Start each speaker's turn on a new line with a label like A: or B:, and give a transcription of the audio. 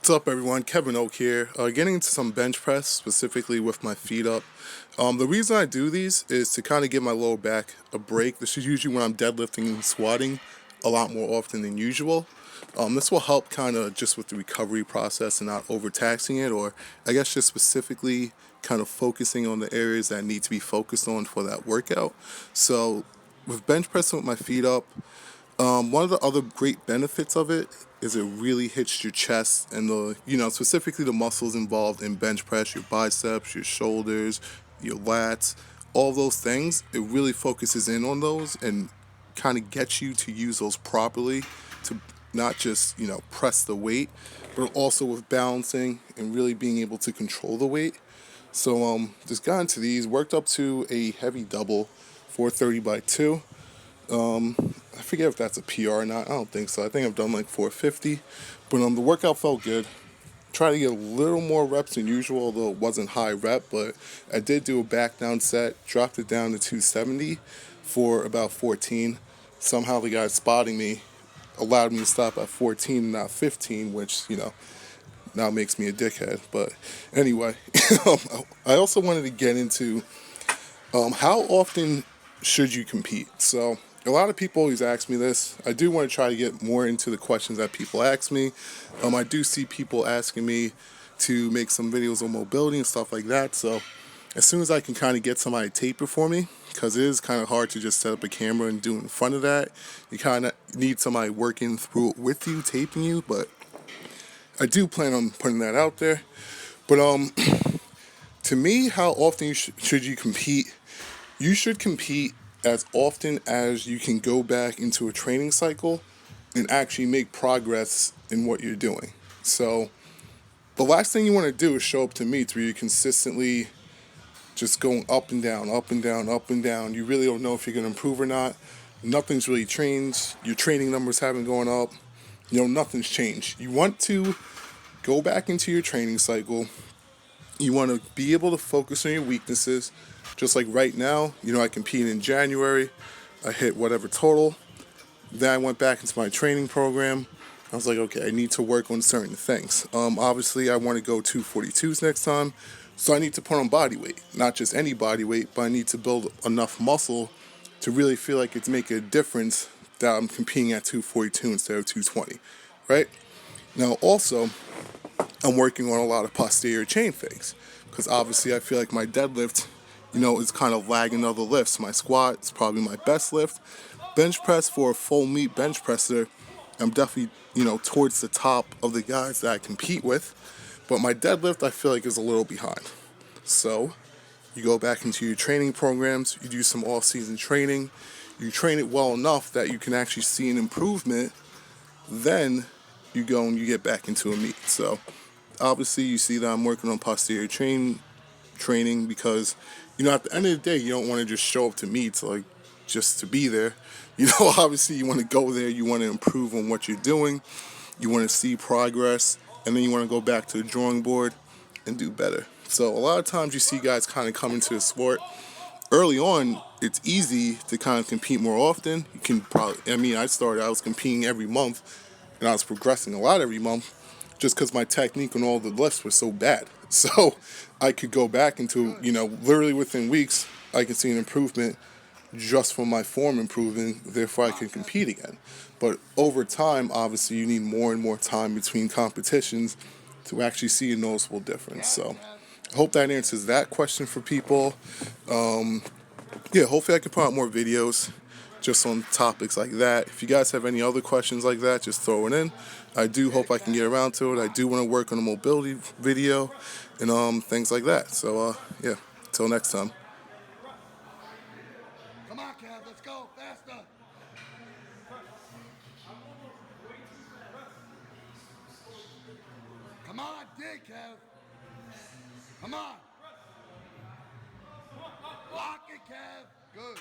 A: What's up, everyone? Kevin Oak here. Getting into some bench press, specifically with my feet up. The reason I do these is to kind of give my lower back a break. This is usually when I'm deadlifting and squatting a lot more often than usual. This will help kind of just with the recovery process and not overtaxing it, or I guess just specifically kind of focusing on the areas that need to be focused on for that workout. So with bench pressing with my feet up, one of the other great benefits of it is it really hits your chest and specifically the muscles involved in bench press, your biceps, your shoulders, your lats, all those things. It really focuses in on those and kind of gets you to use those properly to not just, press the weight, but also with balancing and really being able to control the weight. So just got into these, worked up to a heavy double, 430 by 2. I forget if that's a PR or not. I don't think so. I think I've done like 450, but the workout felt good. Try to get a little more reps than usual, although it wasn't high rep, but I did do a back down set, dropped it down to 270 for about 14. Somehow the guy spotting me allowed me to stop at 14 and not 15, which, now makes me a dickhead. But anyway, I also wanted to get into how often should you compete? So a lot of people always ask me this. I do want to try to get more into the questions that people ask me. I do see people asking me to make some videos on mobility and stuff like that. So as soon as I can kind of get somebody to tape it for me, because it is kind of hard to just set up a camera and do it in front of that. You kind of need somebody working through it with you, taping you. But I do plan on putting that out there. But to me, how often should you compete? You should compete as often as you can go back into a training cycle and actually make progress in what you're doing. So the last thing you want to do is show up to meets where you're consistently just going up and down, up and down, up and down. You really don't know if you're going to improve or not. Nothing's really changed. Your training numbers haven't gone up. Nothing's changed. You want to go back into your training cycle. You want to be able to focus on your weaknesses. Just like right now, I competed in January. I hit whatever total. Then I went back into my training program. I was like, okay, I need to work on certain things. Obviously, I want to go 242s next time. So I need to put on body weight. Not just any body weight, but I need to build enough muscle to really feel like it's making a difference that I'm competing at 242 instead of 220, right? Now, also, I'm working on a lot of posterior chain things because obviously I feel like my deadlift, is kind of lagging other lifts. My squat is probably my best lift. Bench press for a full meat bench presser, I'm definitely, towards the top of the guys that I compete with. But my deadlift, I feel like, is a little behind. So you go back into your training programs, you do some off-season training, you train it well enough that you can actually see an improvement, then you go and you get back into a meet. So obviously you see that I'm working on posterior training because, at the end of the day, you don't want to just show up to meets like just to be there. Obviously you want to go there, you want to improve on what you're doing, you want to see progress, and then you want to go back to the drawing board and do better. So a lot of times you see guys kind of come into the sport. Early on, it's easy to kind of compete more often. You can probably, I was competing every month, and I was progressing a lot every month just because my technique on all the lifts was so bad. So I could go back into, literally within weeks, I could see an improvement just from my form improving, therefore I can compete again. But over time, obviously, you need more and more time between competitions to actually see a noticeable difference. So I hope that answers that question for people. Hopefully I can put out more videos just on topics like that. If you guys have any other questions like that, just throw it in. I do hope I can get around to it. I do want to work on a mobility video and things like that. So, until next time.
B: Come on, Kev, let's go, faster. Come on, dig, Kev. Come on. Lock it, Kev. Good.